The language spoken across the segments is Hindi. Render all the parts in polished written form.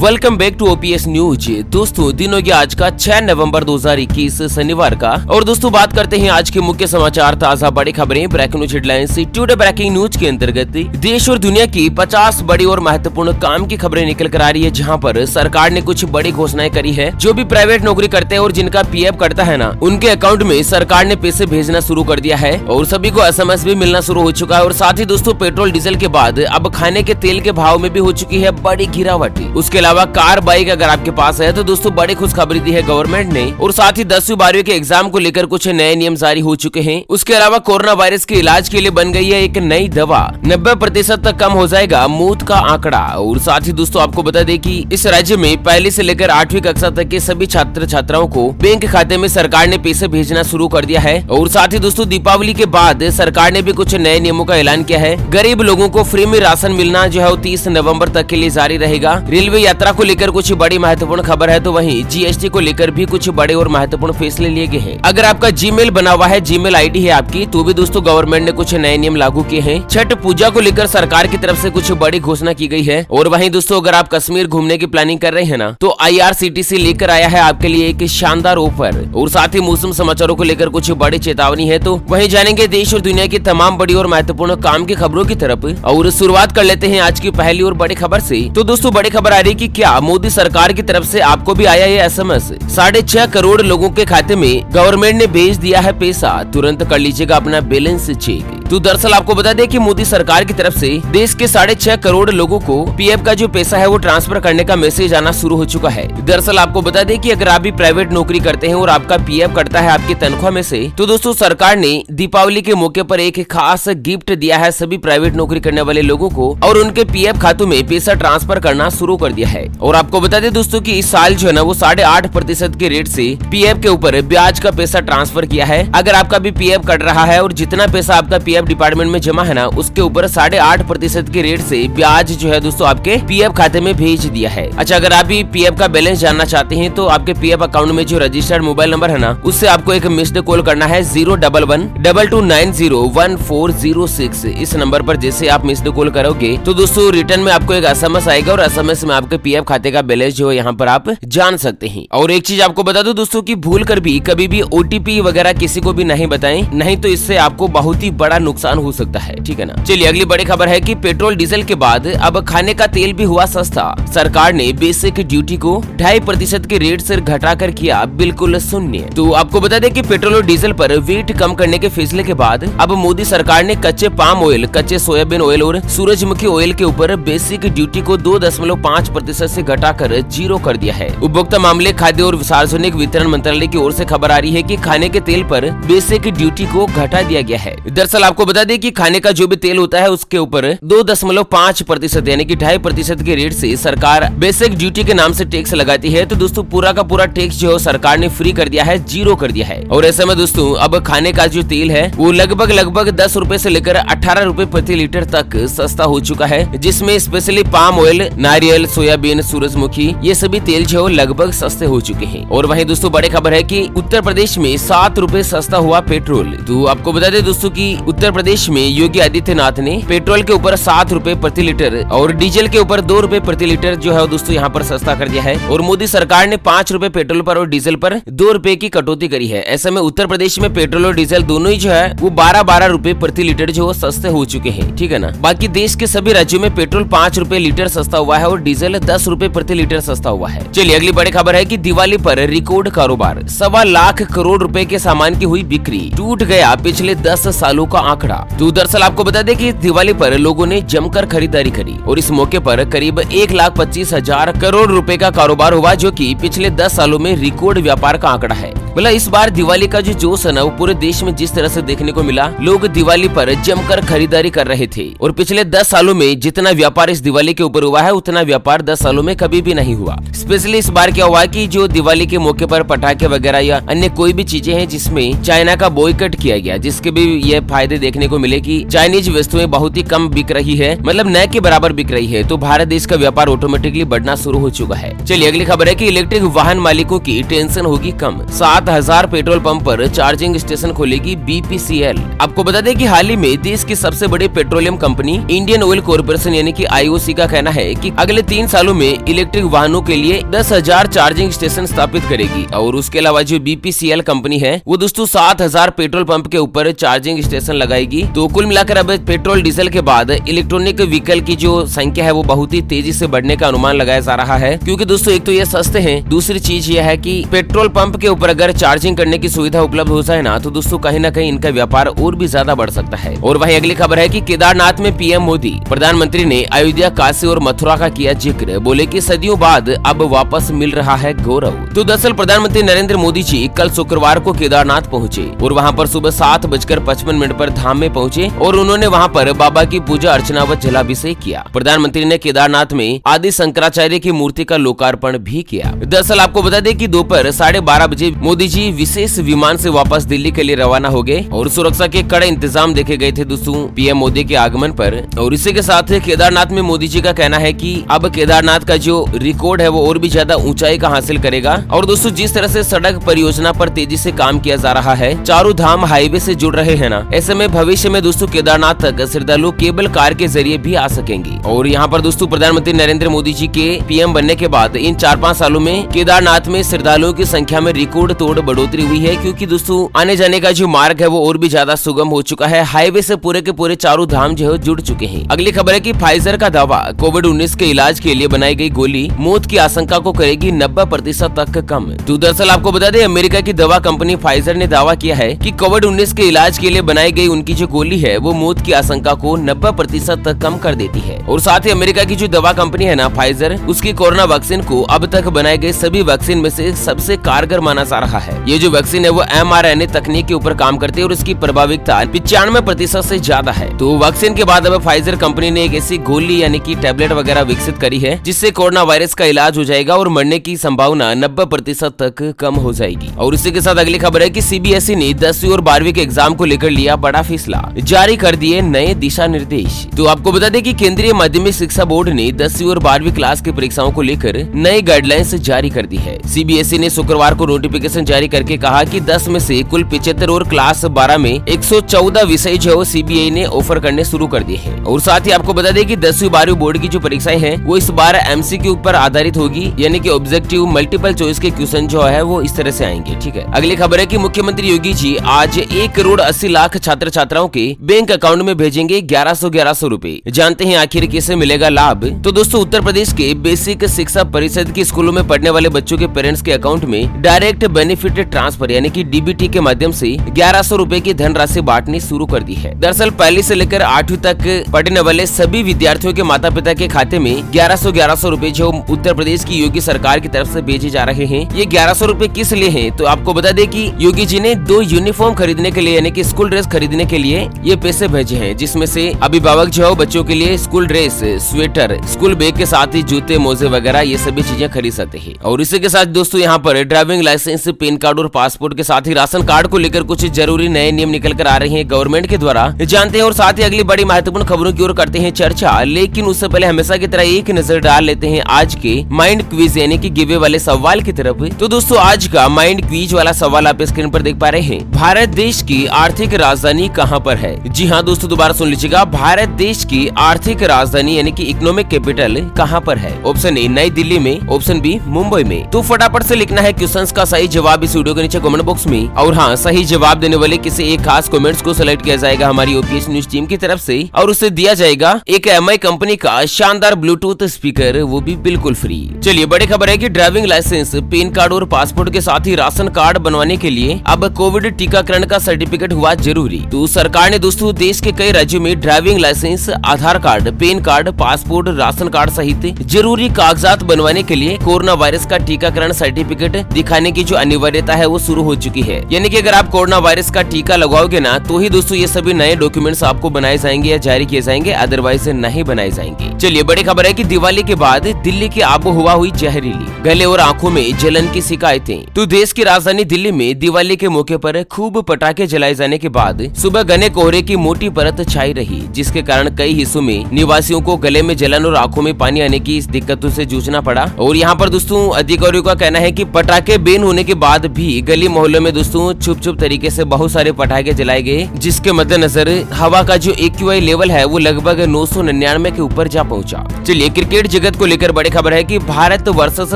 Welcome back to OPS news. दोस्तों दिन हो गया आज का 6 नवंबर 2021 शनिवार का। और दोस्तों बात करते हैं आज के मुख्य समाचार, ताजा बड़ी खबरें, breaking news headlines. Today breaking news के अंतर्गत देश और दुनिया की 50 बड़ी और महत्वपूर्ण काम की खबरें निकल कर आ रही है, जहां पर सरकार ने कुछ बड़ी घोषणाएं करी है। जो भी प्राइवेट नौकरी करते हैं और जिनका पीएफ कटता है ना, उनके अकाउंट में सरकार ने पैसे भेजना शुरू कर दिया है और सभी को एसएमएस भी मिलना शुरू हो चुका है। और साथ ही दोस्तों पेट्रोल डीजल के बाद अब खाने के तेल के भाव में भी हो चुकी है बड़ी गिरावट। उसके अलावा कार बाइक अगर आपके पास है तो दोस्तों बड़ी खुशखबरी दी है गवर्नमेंट ने। और साथ ही 10वीं 12वीं के एग्जाम को लेकर कुछ नए नियम जारी हो चुके हैं। उसके अलावा कोरोना वायरस के इलाज के लिए बन गई है एक नई दवा, 90% तक कम हो जाएगा मौत का आंकड़ा। और साथ ही दोस्तों आपको बता दें कि इस राज्य में पहली से लेकर 8वीं कक्षा तक के सभी छात्र छात्राओं को बैंक खाते में सरकार ने पैसे भेजना शुरू कर दिया है। और साथ ही दोस्तों दीपावली के बाद सरकार ने भी कुछ नए नियमों का ऐलान किया है। गरीब लोगों को फ्री में राशन मिलना जो है 30 नवंबर तक के लिए जारी रहेगा। रेलवे यात्रा को लेकर कुछ बड़ी महत्वपूर्ण खबर है, तो वहीं जीएसटी को लेकर भी कुछ बड़े और महत्वपूर्ण फैसले लिए गए हैं। अगर आपका जीमेल बना हुआ है, जीमेल आईडी है आपकी, तो भी दोस्तों गवर्नमेंट ने कुछ नए नियम लागू किए हैं। छठ पूजा को लेकर सरकार की तरफ से कुछ बड़ी घोषणा की गई है। और वहीं दोस्तों अगर आप कश्मीर घूमने की प्लानिंग कर रहे हैं ना, तो IRCTC लेकर आया है आपके लिए एक शानदार ऑफर। और साथ ही मौसम समाचारों को लेकर कुछ बड़ी चेतावनी है, तो वहीं जानेंगे देश और दुनिया की तमाम बड़ी और महत्वपूर्ण काम की खबरों की तरफ। और शुरुआत कर लेते हैं आज की पहली और बड़ी खबर से। तो दोस्तों बड़ी खबर आ रही है कि क्या मोदी सरकार की तरफ से आपको भी आया ये एसएमएस। 6.5 करोड़ लोगों के खाते में गवर्नमेंट ने भेज दिया है पैसा, तुरंत कर लीजिएगा अपना बैलेंस चेक। तो दरअसल आपको बता दें कि मोदी सरकार की तरफ से देश के 6.5 करोड़ लोगों को पीएफ का जो पैसा है वो ट्रांसफर करने का मैसेज आना शुरू हो चुका है। दरअसल आपको बता दें कि अगर आप भी प्राइवेट नौकरी करते हैं और आपका पीएफ कटता है आपकी तनख्वाह में से, तो दोस्तों सरकार ने दीपावली के मौके पर एक खास गिफ्ट दिया है सभी प्राइवेट नौकरी करने वाले लोगों को, और उनके पीएफ खातों में पैसा ट्रांसफर करना शुरू कर दिया है। और आपको बता दें दोस्तों कि इस साल जो है ना वो 8.5% के रेट से पीएफ के ऊपर ब्याज का पैसा ट्रांसफर किया है। अगर आपका भी पीएफ कट रहा है और जितना पैसा आपका पीएफ डिपार्टमेंट में जमा है ना, उसके ऊपर 8.5% के रेट से ब्याज जो है दोस्तों आपके पीएफ खाते में भेज दिया है। अच्छा, अगर आप भी पीएफ का बैलेंस जानना चाहते हैं तो आपके पीएफ अकाउंट में जो रजिस्टर्ड मोबाइल नंबर है ना, उससे आपको एक मिस्ड कॉल करना है 011-2290-1406। इस नंबर पर जैसे आप मिस्ड कॉल करोगे तो दोस्तों रिटर्न में आपको एक एसएमएस आएगा और एसएमएस में आपके पीएफ खाते का बैलेंस जो है यहाँ पर आप जान सकते हैं। और एक चीज आपको बता दो दोस्तों कि भूल कर भी कभी भी ओटीपी वगैरह किसी को भी नहीं बताएं, नहीं तो इससे आपको बहुत ही बड़ा नुकसान हो सकता है, ठीक है ना। चलिए अगली बड़ी खबर है कि पेट्रोल डीजल के बाद अब खाने का तेल भी हुआ सस्ता। सरकार ने बेसिक ड्यूटी को 2.5% के रेट से घटाकर किया बिल्कुल शून्य। तो आपको बता दें कि पेट्रोल और डीजल पर वेट कम करने के फैसले के बाद अब मोदी सरकार ने कच्चे पाम ऑयल, कच्चे सोयाबीन ऑयल और सूरजमुखी ऑयल के ऊपर बेसिक ड्यूटी को 2.5% से घटाकर 0 कर दिया है। उपभोक्ता मामले, खाद्य और सार्वजनिक वितरण मंत्रालय की ओर से खबर आ रही है कि खाने के तेल पर बेसिक ड्यूटी को घटा दिया गया है। दरअसल आपको बता दें कि खाने का जो भी तेल होता है उसके ऊपर 2.5% यानी कि 2.5% के रेट से सरकार बेसिक ड्यूटी के नाम से टैक्स लगाती है। तो दोस्तों पूरा का पूरा टैक्स जो सरकार ने फ्री कर दिया है, 0 कर दिया है। और ऐसे में दोस्तों अब खाने का जो तेल है वो लगभग 10 रुपए से लेकर 18 रुपए प्रति लीटर तक सस्ता हो चुका है, जिसमें स्पेशली पाम ऑयल, नारियल, सोयाबीन, सूरजमुखी ये सभी तेल जो लगभग सस्ते हो चुके हैं। और वहीं दोस्तों बड़ी खबर है कि उत्तर प्रदेश में 7 रुपए सस्ता हुआ पेट्रोल। तो आपको बता दें दोस्तों कि उत्तर प्रदेश में योगी आदित्यनाथ ने पेट्रोल के ऊपर 7 रुपए प्रति लीटर और डीजल के ऊपर 2 रुपए प्रति लीटर जो है दोस्तों यहाँ पर सस्ता कर दिया है। और मोदी सरकार ने 5 रुपए पेट्रोल पर और डीजल पर 2 रुपए की कटौती करी है। ऐसे में उत्तर प्रदेश में पेट्रोल और डीजल दोनों ही जो है वो 12 रुपए प्रति लीटर जो सस्ते हो चुके हैं, ठीक है ना। बाकी देश के सभी राज्यों में पेट्रोल 5 रुपए लीटर सस्ता हुआ है और डीजल 10 रुपए प्रति लीटर सस्ता हुआ है। चलिए अगली बड़ी खबर है कि दिवाली पर रिकॉर्ड कारोबार, 1.25 लाख करोड़ रुपए के सामान की हुई बिक्री, टूट गया पिछले 10 सालों का आंकड़ा। तो दरअसल आपको बता दें कि दिवाली पर लोगों ने जमकर खरीदारी करी और इस मौके पर करीब 1,25,000 करोड़ रुपए का कारोबार हुआ, जो कि पिछले 10 सालों में रिकॉर्ड व्यापार का आंकड़ा है। मतलब इस बार दिवाली का जो जोश है ना वो पूरे देश में जिस तरह से देखने को मिला, लोग दिवाली पर जमकर खरीदारी कर रहे थे। और पिछले 10 सालों में जितना व्यापार इस दिवाली के ऊपर हुआ है उतना व्यापार 10 सालों में कभी भी नहीं हुआ। स्पेशली इस बार क्या हुआ कि जो दिवाली के मौके पर पटाखे वगैरह या अन्य कोई भी चीजें हैं जिसमें चाइना का बॉयकॉट किया गया, जिसके भी ये फायदे देखने को मिले कि चाइनीज वस्तुएं बहुत ही कम बिक रही है, मतलब न के बराबर बिक रही है, तो भारत देश का व्यापार ऑटोमेटिकली बढ़ना शुरू हो चुका है। चलिए अगली खबर है कि इलेक्ट्रिक वाहन मालिकों की टेंशन होगी कम, 7000 पेट्रोल पंप पर चार्जिंग स्टेशन खोलेगी BPCL। आपको बता दें कि हाल ही में देश की सबसे बड़ी petroleum company Indian oil corporation यानी कि IOC का कहना है कि अगले 3 सालों में इलेक्ट्रिक वाहनों के लिए 10,000 चार्जिंग स्टेशन स्थापित करेगी और उसके अलावा जो BPCL कंपनी है वो दोस्तों 7,000 पेट्रोल पंप के ऊपर चार्जिंग स्टेशन लगाएगी। तो कुल मिलाकर अब पेट्रोल डीजल के बाद इलेक्ट्रॉनिक व्हीकल की जो संख्या है वो बहुत ही तेजी से बढ़ने का अनुमान लगाया जा रहा है, क्योंकि दोस्तों एक तो ये सस्ते हैं, दूसरी चीज ये है कि पेट्रोल पंप के ऊपर अगर चार्जिंग करने की सुविधा उपलब्ध हो जाए ना तो दोस्तों कहीं ना कहीं इनका व्यापार और भी ज्यादा बढ़ सकता है। और वहीं अगली खबर है कि केदारनाथ में PM मोदी, प्रधानमंत्री ने अयोध्या, काशी और मथुरा का किया जिक्र, बोले कि सदियों बाद अब वापस मिल रहा है गौरव। तो दरअसल प्रधानमंत्री नरेंद्र मोदी जी कल शुक्रवार को केदारनाथ पहुंचे और वहां पर सुबह 7:55 पर धाम में पहुंचे और उन्होंने वहां पर बाबा की पूजा अर्चना व जलाभिषेक किया। प्रधानमंत्री ने केदारनाथ में आदि शंकराचार्य की मूर्ति का लोकार्पण भी किया। दरअसल आपको बता दें कि दोपहर 12:30 बजे मोदी जी विशेष विमान से वापस दिल्ली के लिए रवाना हो गए और सुरक्षा के कड़े इंतजाम देखे गए थे दोस्तों PM मोदी के आगमन पर। और इसी के साथ केदारनाथ में मोदी जी का कहना है कि अब केदारनाथ का जो रिकॉर्ड है वो और भी ज्यादा ऊंचाई का हासिल करेगा। और दोस्तों जिस तरह से सड़क परियोजना पर तेजी से काम किया जा रहा है, चारों धाम हाईवे से जुड़ रहे हैं ना, ऐसे में भविष्य में दोस्तों केदारनाथ तक श्रद्धालु केबल कार के जरिए भी आ सकेंगे। और यहाँ पर दोस्तों प्रधानमंत्री नरेंद्र मोदी जी के PM बनने के बाद इन 4-5 सालों में केदारनाथ में श्रद्धालुओं की संख्या में रिकॉर्ड तोड़ बढ़ोतरी हुई है, क्योंकि दोस्तों आने जाने का जो मार्ग है वो और भी ज्यादा सुगम हो चुका है। हाईवे से पूरे के पूरे चारों धाम जो है जुड़ चुके हैं। अगली खबर है कि फाइजर का दावा, कोविड-19 के इलाज के लिए बनाई गई गोली मौत की आशंका को करेगी 90% तक कम। तो दरअसल आपको बता दें अमेरिका की दवा कंपनी फाइजर ने दावा किया है कि कोविड-19 के इलाज के लिए बनाई गई उनकी जो गोली है वो मौत की आशंका को 90% तक कम कर देती है। और साथ ही अमेरिका की जो दवा कंपनी है ना फाइजर, उसकी कोरोना वैक्सीन को अब तक बनाए गए सभी वैक्सीन में से सबसे कारगर माना जा रहा है। ये जो वैक्सीन है वो mRNA तकनीक के ऊपर काम करती है और इसकी प्रभाविकता 95% से ज्यादा है। तो वैक्सीन के बाद अब फाइजर कंपनी ने एक ऐसी गोली यानी कि टैबलेट वगैरह विकसित करी है जिससे कोरोना वायरस का इलाज हो जाएगा और मरने की संभावना 90% तक कम हो जाएगी। और इसी के साथ अगली खबर है कि CBSE ने 10वीं और 12वीं के एग्जाम को लेकर लिया बड़ा फैसला, जारी कर दिए नए दिशा निर्देश। तो आपको बता दें कि केंद्रीय माध्यमिक शिक्षा बोर्ड ने 10वीं और 12वीं क्लास की परीक्षाओं को लेकर नई गाइडलाइंस जारी कर दी है। CBSE ने शुक्रवार को नोटिफिकेशन जारी करके कहा कि 10 में से कुल 75 और क्लास 12 में 114 विषय जो CBSE ने ऑफर करने शुरू कर दिए हैं। और साथ ही आपको बता दें कि 10वीं 12वीं बोर्ड की जो परीक्षाएं हैं वो इस बार MCQ पर आधारित होगी, यानी कि ऑब्जेक्टिव मल्टीपल चॉइस के क्वेश्चन जो है वो इस तरह से आएंगे। ठीक है, अगली खबर है कि मुख्यमंत्री योगी जी आज 1,80,00,000 छात्र छात्राओं के बैंक अकाउंट में भेजेंगे 1100 रुपए। जानते हैं आखिर किसे मिलेगा लाभ? तो दोस्तों उत्तर प्रदेश के बेसिक शिक्षा परिषद की स्कूलों में पढ़ने वाले बच्चों के पेरेंट्स के अकाउंट में डायरेक्ट बेनिफिट ट्रांसफर यानी कि DBT के माध्यम से 1100 रुपए की धनराशि बांटनी शुरू कर दी है। दरअसल पहली से लेकर 8वीं तक पढ़ने वाले सभी विद्यार्थियों के माता पिता के खाते में 1100 रुपए जो उत्तर प्रदेश की योगी सरकार की तरफ से भेजे जा रहे हैं। ये 1100 रुपए किस लिए हैं? तो आपको बता दें कि योगी जी ने 2 यूनिफॉर्म खरीदने के लिए यानी कि स्कूल ड्रेस खरीदने के लिए ये पैसे भेजे हैं, जिसमें से अभिभावक जो है बच्चों के लिए school dress, sweater, school bag के साथ ही जूते, मोजे वगैरह ये सभी चीजें खरीद सकते हैं। और इसी के साथ दोस्तों यहाँ पर ड्राइविंग लाइसेंस, पैन कार्ड और पासपोर्ट के साथ ही राशन कार्ड को लेकर कुछ जरूरी नए नियम निकल कर आ रहे हैं गवर्नमेंट के द्वारा, जानते हैं। और साथ ही अगली बड़ी महत्वपूर्ण खबरों की ओर करते हैं चर्चा, लेकिन उससे पहले हमेशा की तरह एक नजर डाल लेते हैं आज के माइंड क्विज यानी कि गिवे वाले सवाल की तरफ। तो दोस्तों आज का माइंड क्विज वाला सवाल आप स्क्रीन पर देख पा रहे हैं। भारत देश की आर्थिक राजधानी कहाँ पर है? जी हाँ दोस्तों, दोबारा सुन लीजिएगा, भारत देश की आर्थिक राजधानी यानी कि इकोनॉमिक कैपिटल कहाँ पर है? ऑप्शन ए नई दिल्ली में, ऑप्शन बी मुंबई में। तो फटाफट से लिखना है क्वेश्चंस का सही जवाब इस वीडियो के नीचे कमेंट बॉक्स में। और हाँ, सही जवाब देने वाले किसी एक खास कमेंट्स को सिलेक्ट किया जाएगा हमारी OPS न्यूज टीम की तरफ से और उसे दिया जाएगा एक MI कंपनी का शानदार ब्लूटूथ स्पीकर, वो भी बिल्कुल फ्री। चलिए बड़ी खबर है कि ड्राइविंग लाइसेंस, पैन कार्ड और पासपोर्ट के साथ ही राशन कार्ड बनवाने के लिए अब कोविड टीकाकरण का सर्टिफिकेट हुआ जरूरी। तो सरकार ने दोस्तों देश के कई राज्यों में driving licence, Aadhaar card, PAN card, passport, ration card सहित जरूरी कागजात बनवाने के लिए कोरोना वायरस का टीकाकरण सर्टिफिकेट दिखाने की जो अनिवार्यता है वो शुरू हो चुकी है। यानी कि अगर आप कोरोना वायरस का टीका लगवाओगे ना तो ही दोस्तों ये सभी नए डॉक्यूमेंट्स आपको बनाए जाएंगे या जारी किए जाएंगे, अदरवाइज नहीं बनाए जाएंगे। चलिए बड़ी खबर है कि दिवाली के बाद दिल्ली की आबोहवा हुई जहरीली, गले और आंखों में जलन की शिकायतें। तो देश की राजधानी दिल्ली में दिवाली के मौके पर खूब पटाखे जलाए जाने के बाद सुबह घने कोहरे की मोटी परत छाई रही, जिसके कारण कई हिस्सों में निवासियों को गले में जलन और आंखों में पानी आने की दिक्कतों से जूझना पड़ा। और यहाँ पर दोस्तों अधिकारियों का कहना है कि पटाखे बैन होने के बाद भी गली मोहल्लों में दोस्तों छुप छुप तरीके से बहुत सारे पटाखे जलाए गए, जिसके मद्देनजर हवा का जो AQI लेवल है वो लगभग 999 के ऊपर जा पहुंचा। चलिए क्रिकेट जगत को लेकर बड़ी खबर है कि भारत वर्सेस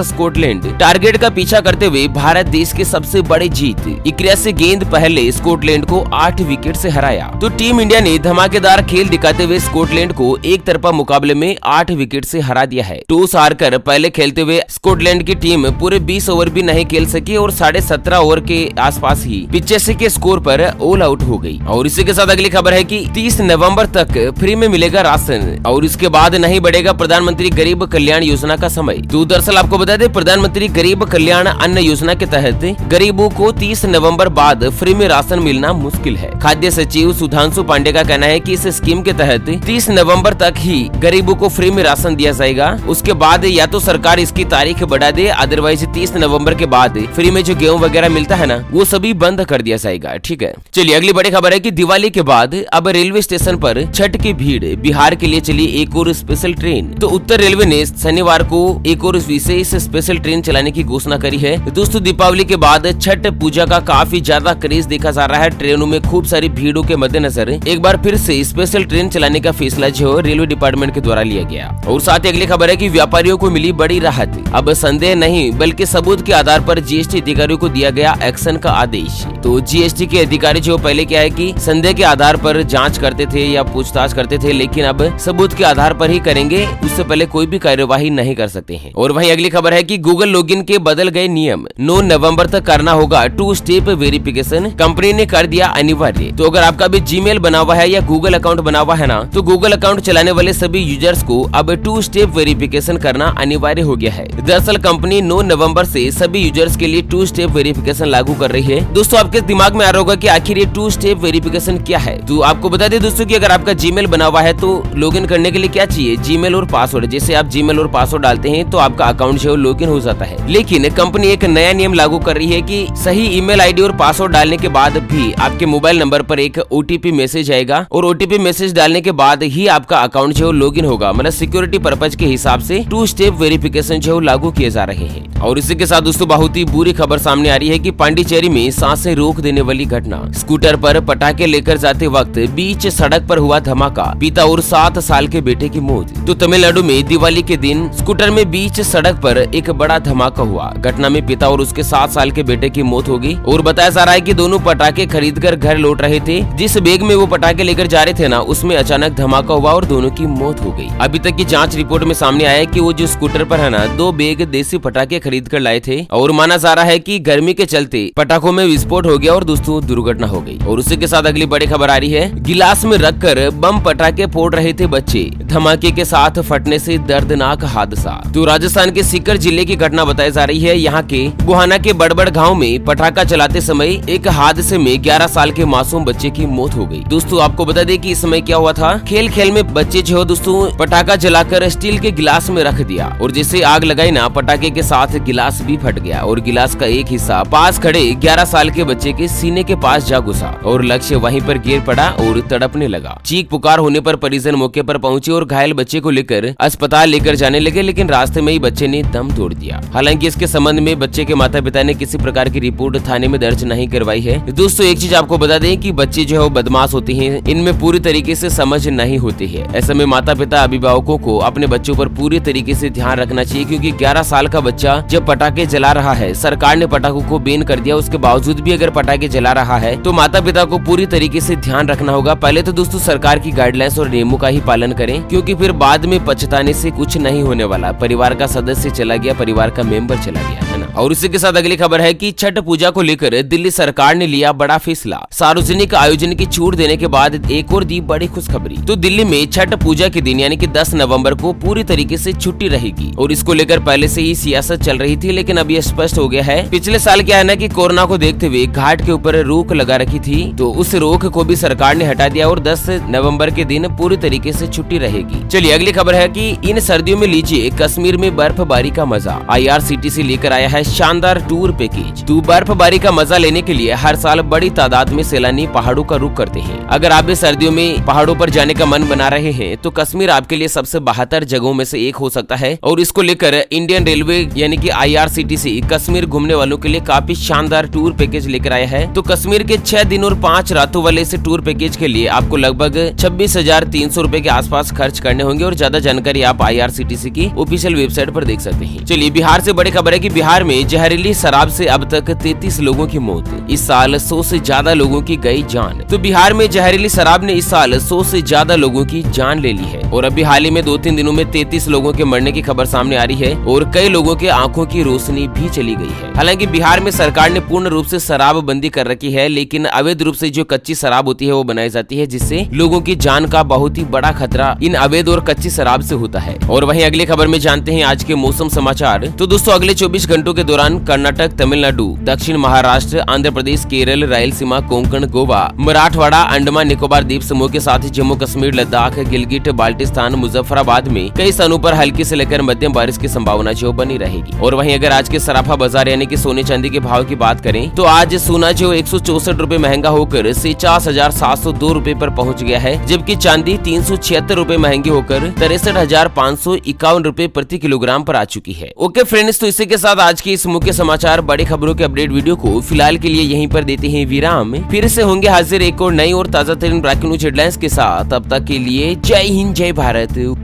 स्कॉटलैंड टारगेट का पीछा करते हुए भारत देश की सबसे बड़ी जीत, 81 गेंद पहले स्कॉटलैंड को 8 विकेट से हराया। तो टीम इंडिया ने धमाकेदार खेल दिखाते हुए स्कॉटलैंड को एक तरफा मुकाबले में 8 विकेट से हरा दिया है। टॉस हारकर पहले खेलते हुए स्कॉटलैंड की टीम पूरे 20 ओवर भी नहीं खेल सकी और 17.5 ओवर के आसपास ही 85 के स्कोर पर ऑल आउट हो गई। और इसी के साथ अगली खबर है कि 30 नवंबर तक फ्री में मिलेगा राशन और इसके बाद नहीं बढ़ेगा प्रधानमंत्री गरीब कल्याण योजना का समय। तो दरअसल आपको बता दें, प्रधानमंत्री गरीब कल्याण अन्न योजना के तहत गरीबों को 30 नवंबर बाद फ्री में राशन मिलना मुश्किल है। खाद्य सचिव सुधांशु पांडे का कहना है कि इस स्कीम के तहत 30 नवंबर तक ही गरीबों को फ्री में राशन दिया जाएगा। उसके बाद या तो सरकार इसकी तारीख बढ़ा दे, अदरवाइज 30 नवंबर के बाद फ्री में जो गेहूं वगैरह मिलता है ना, वो सभी बंद कर दिया जाएगा। ठीक है, चलिए अगली बड़ी खबर है कि दिवाली के बाद अब रेलवे स्टेशन पर छठ की भीड़, बिहार के लिए चली एक और स्पेशल ट्रेन। तो उत्तर रेलवे ने शनिवार को एक और विशेष स्पेशल ट्रेन चलाने की घोषणा करी है। दोस्तों दीपावली के बाद छठ पूजा का काफी ज्यादा क्रेज देखा जा रहा है। ट्रेनों में खूब सारी भीड़ों के मद्देनजर एक बार फिर से स्पेशल ट्रेन चलाने का फैसला जो रेलवे डिपार्टमेंट के द्वारा लिया गया। और साथ ही अगली खबर है कि व्यापारियों को मिली बड़ी राहत, अब संदेह नहीं बल्कि सबूत के आधार पर जीएसटी अधिकारियों को दिया गया एक्शन का आदेश। तो जीएसटी के अधिकारी जो पहले क्या है कि संदेह के आधार पर जांच करते थे या पूछताछ करते थे, लेकिन अब सबूत के आधार पर ही करेंगे, उससे पहले कोई भी कार्यवाही नहीं कर सकते हैं। और वहीं अगली खबर है कि गूगल लॉगिन के बदल गए नियम, 9 नवंबर तक करना होगा 2 स्टेप वेरिफिकेशन, कंपनी ने कर दिया अनिवार्य। तो अगर आपका भी जीमेल बना हुआ है या गूगल अकाउंट बना हुआ है ना, तो गूगल अकाउंट चलाने वाले सभी यूजर्स को अब 2 स्टेप वेरिफिकेशन करना अनिवार्य हो गया है। दरअसल कंपनी 9 नवंबर से सभी यूजर्स के लिए 2 स्टेप वेरिफिकेशन लागू कर रही है। दोस्तों आपके दिमाग में आ रहा होगा कि आखिर ये 2 स्टेप वेरिफिकेशन क्या है। तो आपको बता दें दोस्तों कि अगर आपका जीमेल बना हुआ है तो लॉगिन करने के लिए क्या चाहिए, जीमेल और पासवर्ड। जैसे आप जीमेल और पासवर्ड डालते हैं तो आपका अकाउंट जो है लॉगिन हो जाता है। लेकिन कंपनी एक नया नियम लागू कर रही है कि सही ईमेल आईडी और पासवर्ड डालने के बाद भी आपके मोबाइल नंबर पर एक OTP मैसेज आएगा और OTP मैसेज डालने के बाद ही आपका अकाउंट जो लॉगिन होगा। मतलब सिक्योरिटी पर्पज के हिसाब से 2 स्टेप वेरिफिकेशन जो लागू किए जा रहे हैं। और इसी के साथ दोस्तों बहुत ही बुरी खबर सामने आ रही है कि पांडिचेरी में सांसें रोक देने वाली घटना, स्कूटर पर पटाखे लेकर जाते वक्त बीच सड़क पर हुआ धमाका, पिता और 7 साल के बेटे की मौत। तो तमिलनाडु में दिवाली के दिन स्कूटर में बीच सड़क पर एक बड़ा धमाका हुआ। घटना में पिता और उसके 7 साल के बेटे की मौत हो गई और बताया जा रहा है कि दोनों पटाखे खरीदकर घर लौट रहे थे। जिस बैग में वो पटाखे लेकर जा रहे थे ना, उसमें अचानक धमाका हुआ और दोनों की मौत हो गई। अभी तक की जांच रिपोर्ट में सामने आया है कि वो जो स्कूटर पर है ना, 2 बैग देसी पटाखे खरीद कर लाए थे और माना जा रहा है कि गर्मी के चलते पटाखों में विस्फोट हो गया और दोस्तों दुर्घटना हो गई। और उसी के साथ अगली बड़ी खबर आ रही है, गिलास में रखकर बम पटाखे फोड़ रहे थे बच्चे, धमाके के साथ फटने से दर्दनाक हादसा। तो राजस्थान के सीकर जिले की घटना बताई जा रही है। यहाँ के बुहाना के बड़बड़ गांव में पटाखा चलाते समय एक हादसे में 11 साल के मासूम बच्चे की मौत हो गई। दोस्तों आपको बता दें कि इस समय क्या हुआ था, खेल खेल में बच्चे जो है दोस्तों पटाखा जलाकर स्टील के गिलास में रख दिया और जैसे आग लगाई ना, पटाखे के साथ गिलास भी फट गया और गिलास का एक हिस्सा पास खड़े 11 साल के बच्चे के सीने के पास जा घुसा और लक्ष्य वहीं पर गिर पड़ा और तड़पने लगा। चीख पुकार होने पर परिजन मौके पर पहुंचे और घायल बच्चे को लेकर अस्पताल लेकर जाने लगे, लेकिन रास्ते में ही बच्चे ने दम तोड़ दिया। हालांकि इसके संबंध में बच्चे के माता पिता ने किसी प्रकार की रिपोर्ट थाने में दर्ज नहीं करवाई है। दोस्तों एक चीज आपको बता दें कि बच्चे जो है बदमाश होते हैं, इनमें पूरी तरीके से समझ नहीं होती है। ऐसे में माता पिता अभिभावकों को अपने बच्चों पर पूरी तरीके से ध्यान रखना चाहिए, क्योंकि 11 साल का बच्चा जब पटाखे जला रहा है, सरकार ने पटाखों को बैन कर दिया, उसके बावजूद भी अगर पटाखे जला रहा है तो माता पिता को पूरी तरीके से ध्यान रखना होगा। पहले तो दोस्तों सरकार की गाइडलाइंस और नियमों का ही पालन करें, क्योंकि फिर बाद में पछताने से कुछ नहीं होने वाला। परिवार का सदस्य चला गया, परिवार का मेंबर चला गया। है ना। और इसी के साथ अगली खबर है कि छठ पूजा को लेकर दिल्ली सरकार ने लिया बड़ा फैसला। सार्वजनिक आयोजन की छूट देने के बाद एक और दी बड़ी खुशखबरी। तो दिल्ली में छठ पूजा के दिन यानी कि 10 नवंबर को पूरी तरीके से छुट्टी रहेगी और इसको लेकर पहले से ही सियासत चल रही थी, लेकिन अब यह स्पष्ट हो गया है। पिछले साल क्या है ना कि कोरोना को देखते हुए घाट के ऊपर रोक लगा रखी थी, तो उस रोक को भी सरकार ने हटा दिया और 10 नवंबर के दिन पूरी तरीके से छुट्टी रहेगी। चलिए अगली खबर है कि इन सर्दियों में लीजिए कश्मीर में बर्फबारी का मजा। IRCTC लेकर आया है शानदार टूर पैकेज। तो बर्फबारी का मजा लेने के लिए हर साल बड़ी तादाद में सैलानी पहाड़ों का रुख करते हैं। अगर आप भी सर्दियों में पहाड़ों पर जाने का मन बना रहे हैं तो कश्मीर आपके लिए सबसे बेहतर जगहों में से एक हो सकता है। और इसको लेकर इंडियन रेलवे यानी कि IRCTC कश्मीर घूमने वालों के लिए काफी शानदार टूर पैकेज लेकर आया है। तो कश्मीर के 6 दिन और 5 रातों वाले इस टूर पैकेज के लिए आपको लगभग 26,300 रूपए के आसपास खर्च करने होंगे और ज्यादा जानकारी आप IRCTC की ऑफिशियल वेबसाइट पर देख सकते हैं। चलिए बिहार से बड़ी खबर है कि बिहार में जहरीली शराब से अब तक 33 लोगों की मौत। इस साल 100 से ज्यादा लोगों की गई जान। तो बिहार में जहरीली शराब ने इस साल 100 से ज्यादा लोगों की जान ले ली है और अभी हाल ही में 2-3 दिनों में 33 लोगों के मरने की खबर सामने आ रही है और कई लोगों के आंखों की रोशनी भी चली गई है। हालांकि बिहार में सरकार ने पूर्ण रूप से शराब बंदी कर रखी है, लेकिन अवैध रूप से जो कच्ची शराब होती है वो बनाई जाती है, जिससे लोगों की जान का बहुत ही बड़ा खतरा इन अवैध और कच्ची शराब से होता है। और वहीं अगली खबर में जानते हैं आज के मौसम समाचार। तो दोस्तों अगले 24 घंटों के दौरान कर्नाटक, तमिलनाडु, दक्षिण महाराष्ट्र, आंध्र प्रदेश, केरल, रायलसीमा, कोंकण, गोवा, मराठवाड़ा, अंडमान निकोबार द्वीप समूह के साथ जम्मू कश्मीर, लद्दाख, गिलगिट, बाल्टिस्तान, मुजफ्फराबाद में कई स्थानों पर हल्की से लेकर मध्यम बारिश की संभावना जो बनी रहेगी। और वहीं अगर आज के सराफा बाजार यानी कि सोने चांदी के भाव की बात करें तो आज सोना जो 164 रूपए महंगा होकर 50,702 रूपए पर पहुंच गया है, जबकि चांदी 376 रूपए महंगी होकर 63,551 रूपए प्रति किलोग्राम पर आ चुकी है। ओके फ्रेंड्स, तो इसी के साथ आज की इस मुख्य समाचार बड़ी खबरों के अपडेट वीडियो को फिलहाल के लिए यहीं पर देते हैं विराम। फिर से होंगे हाजिर एक और नई और ताजा तरीन ब्रेकिंग न्यूज हेडलाइंस के साथ। तब तक के लिए जय हिंद, जय भारत।